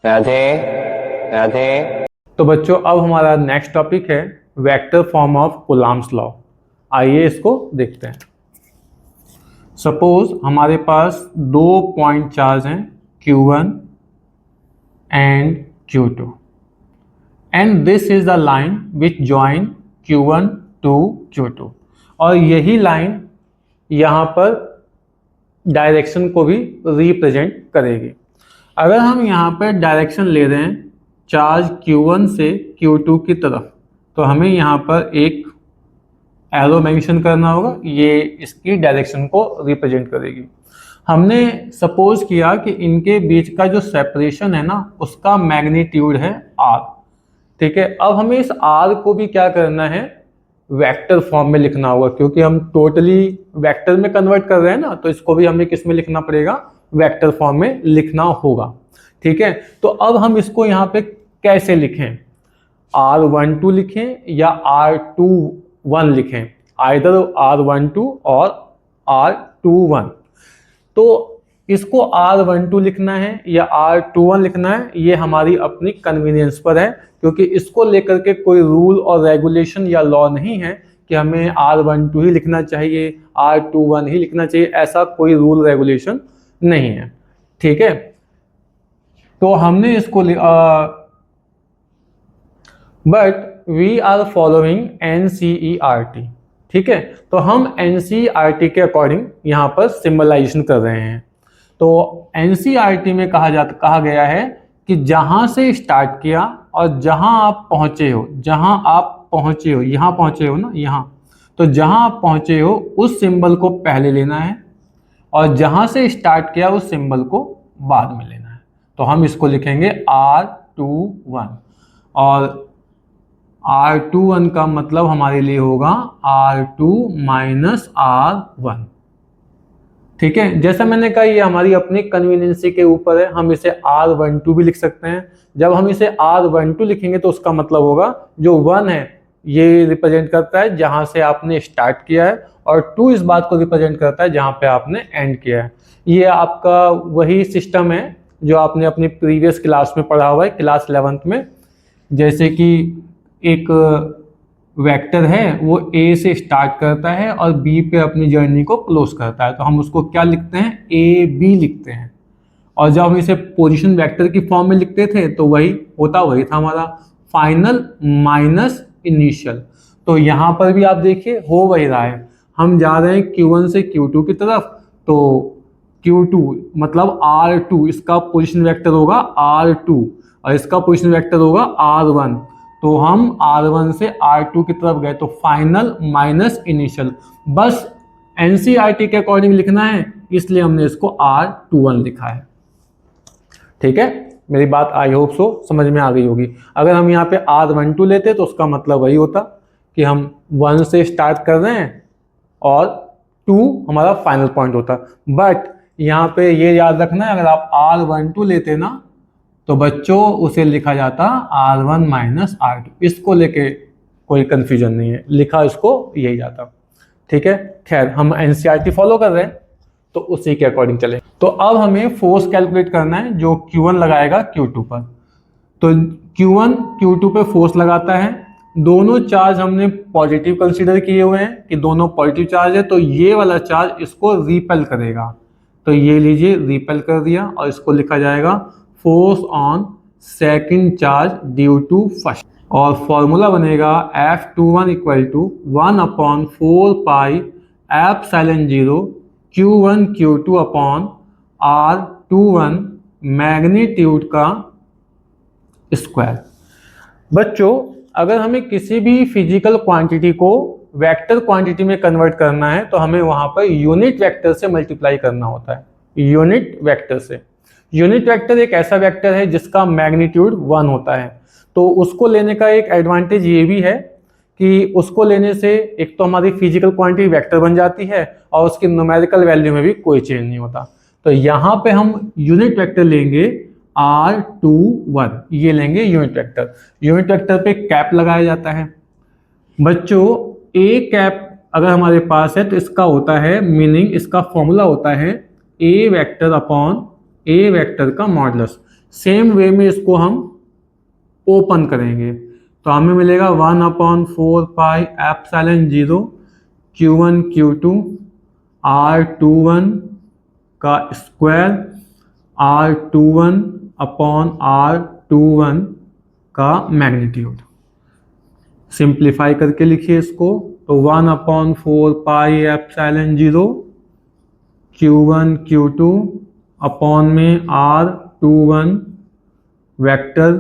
राधे राधे। तो बच्चों अब हमारा नेक्स्ट टॉपिक है vector form of Coulomb's law. आइए इसको देखते हैं। सपोज हमारे पास दो पॉइंट चार्ज हैं Q1 and Q2 and this is the line which join Q1 to Q2 और यही लाइन यहाँ पर डायरेक्शन को भी रिप्रेजेंट करेगी। अगर हम यहाँ पर डायरेक्शन ले रहे हैं चार्ज Q1 से Q2 की तरफ तो हमें यहाँ पर एक एरो मेंशन करना होगा, ये इसकी डायरेक्शन को रिप्रेजेंट करेगी। हमने सपोज किया कि इनके बीच का जो सेपरेशन है ना उसका मैग्नीट्यूड है R। ठीक है, अब हमें इस R को भी क्या करना है, वेक्टर फॉर्म में लिखना होगा, क्योंकि हम टोटली वेक्टर में कन्वर्ट कर रहे हैं ना, तो इसको भी हमें किस में लिखना पड़ेगा, वेक्टर फॉर्म में लिखना होगा। ठीक है, तो अब हम इसको यहाँ पे कैसे लिखें, R12 लिखें या R21 लिखें, आइदर R12 और R21। तो इसको R12 लिखना है या R21 लिखना है, ये हमारी अपनी कन्वीनियंस पर है, क्योंकि इसको लेकर के कोई रूल और रेगुलेशन या लॉ नहीं है कि हमें R12 ही लिखना चाहिए, R21 ही लिखना चाहिए, ऐसा कोई रूल रेगुलेशन नहीं है। ठीक है, तो हमने इसको but we are following NCERT। ठीक है, तो हम NCERT के अकॉर्डिंग यहाँ पर सिंबलाइजेशन कर रहे हैं। तो NCERT में कहा गया है कि जहाँ से स्टार्ट किया और जहाँ आप पहुँचे हो, यहाँ पहुँचे हो ना, यहाँ, तो जहाँ आप पहुँचे हो उस सिंबल को पहले लेना है और जहाँ से स्टार्ट किया उस सिंबल को बाद में लेना है। तो हम इसको लिखेंगे R21 और R21 का मतलब हमारे लिए होगा R2 माइनस R1। ठीक है, जैसा मैंने कहा ये हमारी अपनी कन्वीनियंसी के ऊपर है, हम इसे R12 भी लिख सकते हैं। जब हम इसे R12 लिखेंगे तो उसका मतलब होगा जो 1 है ये रिप्रेजेंट करता है जहां से आपने स्टार्ट किया है और 2 इस बात को रिप्रेजेंट करता है जहां पे आपने एंड किया है। ये आपका वही सिस्टम है जो आपने अपनी प्रीवियस क्लास में पढ़ा हुआ है, क्लास 11th में। जैसे कि एक वेक्टर है वो A से स्टार्ट करता है और B पे अपनी जर्नी को क्लोज करता है, तो हम उसको क्या लिखते हैं, AB लिखते हैं। और जब हम इसे पोजीशन वेक्टर की फॉर्म में लिखते थे तो वही था हमारा फाइनल माइनस इनिशियल। तो यहाँ पर भी आप देखिए हो वही रहा है, हम जा रहे हैं Q1 से Q2 की तरफ, तो Q2 मतलब R2 इसका पोजीशन वेक्टर होगा R2 और इसका पोजीशन वेक्टर होगा R1। तो हम R1 से R2 की तरफ गए, तो फाइनल माइनस इनिशियल, बस NCERT के अकॉर्डिंग लिखना है, इसलिए हमने इसको R21 लिखा है। ठीक है, मेरी बात आई होप सो समझ में आ गई होगी। अगर हम यहाँ पे R12 लेते तो उसका मतलब वही होता कि हम 1 से स्टार्ट कर रहे हैं और 2 हमारा फाइनल पॉइंट होता। बट यहाँ पे ये याद रखना है, अगर आप R12 लेते ना तो बच्चों उसे लिखा जाता R1 माइनस R2, इसको लेके कोई कंफ्यूजन नहीं है, लिखा इसको यही जाता। ठीक है, खैर हम NCERT फॉलो कर रहे हैं तो उसी के अकॉर्डिंग चले। तो अब हमें फोर्स कैलकुलेट करना है जो Q1 लगाएगा Q2 पर। तो Q1 Q2 पे फोर्स लगाता है, दोनों चार्ज हमने पॉजिटिव कंसीडर किए हुए हैं कि दोनों पॉजिटिव चार्ज है, तो ये वाला चार्ज इसको रिपेल करेगा, तो ये लीजिए रिपेल कर दिया और इसको लिखा जाएगा force on second charge due to first, और फॉर्मूला बनेगा F21 equal to 1/4 pi epsilon 0 Q1 Q2 upon R21 magnitude का स्क्वायर। बच्चों अगर हमें किसी भी फिजिकल क्वांटिटी को वेक्टर क्वांटिटी में कन्वर्ट करना है तो हमें वहां पर यूनिट वेक्टर से मल्टीप्लाई करना होता है, यूनिट वेक्टर से। यूनिट वेक्टर एक ऐसा वेक्टर है जिसका मैग्नीट्यूड 1 होता है, तो उसको लेने का एक एडवांटेज ये भी है कि उसको लेने से एक तो हमारी फिजिकल क्वांटिटी वेक्टर बन जाती है और उसकी न्यूमेरिकल वैल्यू में भी कोई चेंज नहीं होता। तो यहाँ पे हम यूनिट वेक्टर लेंगे R21, ये लेंगे यूनिट वेक्टर। यूनिट वेक्टर पे कैप लगाया जाता है। बच्चों A कैप अगर हमारे पास है तो इसका होता है मीनिंग, इसका फॉर्मूला होता है A vector upon A vector का मॉडुलस। सेम वे में इसको हम ओपन करेंगे तो हमें मिलेगा 1/4 pi epsilon 0 Q1 Q2 R21 का स्क्वायर R21 अपॉन R21 का मैग्नीट्यूड। सिंप्लीफाई करके लिखिए इसको तो 1/4 pi epsilon 0 Q1 Q2 upon में R21 वेक्टर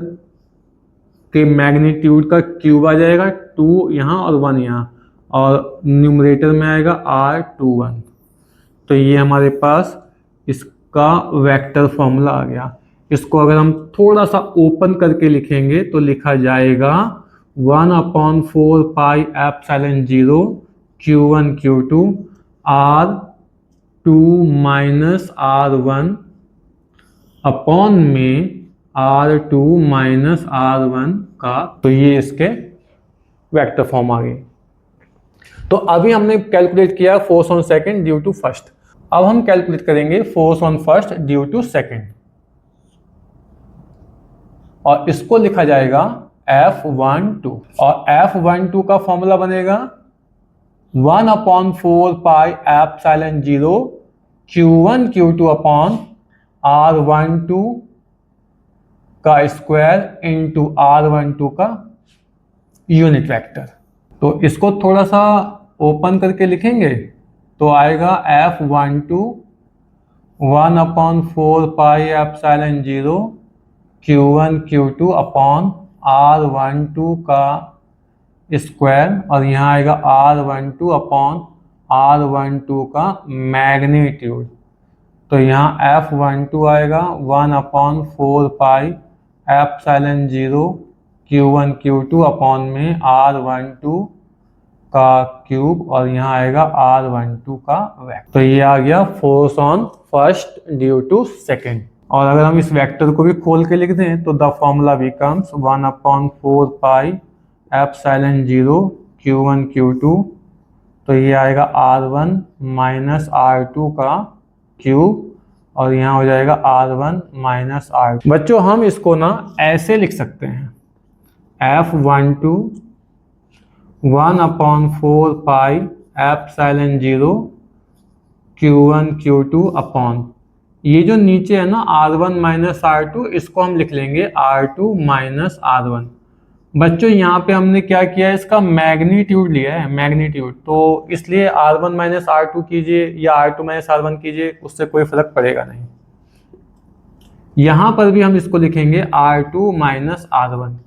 के मैग्नीट्यूड का क्यूब आ जाएगा, 2 यहाँ और 1 यहाँ, और न्यूमरेटर में आएगा R21। तो ये हमारे पास इसका वेक्टर फॉर्मूला आ गया। इसको अगर हम थोड़ा सा ओपन करके लिखेंगे तो लिखा जाएगा 1/4 pi epsilon 0 Q1 Q2 R2 minus R1 upon में R2 माइनस R1 का। तो ये इसके वेक्टर फॉर्म आ गई। तो अभी हमने कैलकुलेट किया force on second due to first. अब हम कैलकुलेट करेंगे force on first due to second, और इसको लिखा जाएगा F12, और F12 का फॉर्मूला बनेगा 1/4 pi epsilon 0 Q1 Q2 upon R12 का स्क्वायर इंटू R12 का यूनिट वेक्टर। तो इसको थोड़ा सा ओपन करके लिखेंगे तो आएगा F12 1/4 pi epsilon 0 Q1 Q2 upon R12 का स्क्वायर, और यहाँ आएगा R12 अपॉन R12 का मैग्नीट्यूड। तो यहाँ F12 आएगा 1/4 pi epsilon 0 Q1 Q2 upon में R12 का क्यूब, और यहाँ आएगा R12 का वेक्टर। तो ये आ गया force on first due to second. और अगर हम इस वेक्टर को भी खोल के लिख दें तो the formula becomes 1/4 pi epsilon 0 Q1 Q2, तो ये आएगा R1 माइनस R2 का क्यूब, और यहाँ हो जाएगा R1 माइनस R2। बच्चों हम इसको ना ऐसे लिख सकते हैं F12 1/4 pi epsilon 0 Q1 Q2 upon, ये जो नीचे है ना R1 माइनस R2, इसको हम लिख लेंगे R2 माइनस R1। बच्चों यहाँ पे हमने क्या किया है, इसका मैग्नीट्यूड लिया है, मैग्नीट्यूड, तो इसलिए R1 माइनस R2 कीजिए या R2 माइनस R1 कीजिए, उससे कोई फर्क पड़ेगा नहीं। यहाँ पर भी हम इसको लिखेंगे R2 माइनस R1।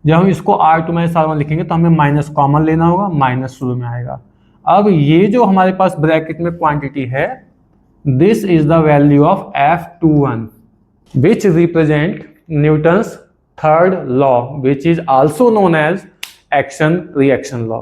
जब हम इसको R2 माइनस R1 लिखेंगे तो हमें माइनस कॉमन लेना होगा, माइनस शुरू में आएगा। अब ये जो हमारे पास ब्रैकेट में क्वांटिटी है, this is the value of F21 which represent Newton's third law which is also known as action reaction law,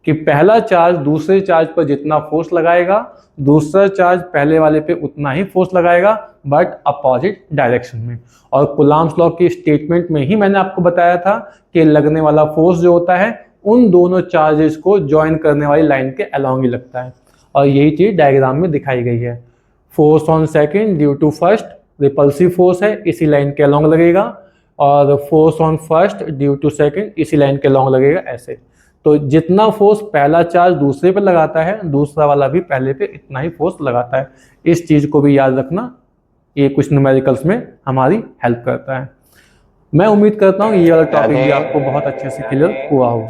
कि पहला चार्ज दूसरे चार्ज पर जितना फोर्स लगाएगा, दूसरा चार्ज पहले वाले पे उतना ही फोर्स लगाएगा, बट अपोजिट डायरेक्शन में। और कूलम्ब्स लॉ की स्टेटमेंट में ही मैंने आपको बताया था कि लगने वाला फोर्स जो होता है उन दोनों चार्जेस को ज्वाइन करने वाली लाइन के अलोंग ही लगता है, और यही चीज डायग्राम में दिखाई गई है। Force on second due to first repulsive force है, इसी लाइन के अलोंग लगेगा, और force on first due to second इसी लाइन के अलोंग लगेगा ऐसे। तो जितना फोर्स पहला चार्ज दूसरे पे लगाता है, दूसरा वाला भी पहले पे इतना ही फोर्स लगाता है। इस चीज को भी याद रखना, ये कुछ न्यूमेरिकल्स में हमारी हेल्प करता है। मैं उम्मीद करता हूँ ये वाला टॉपिक भी आपको बहुत अच्छे से क्लियर हुआ हो।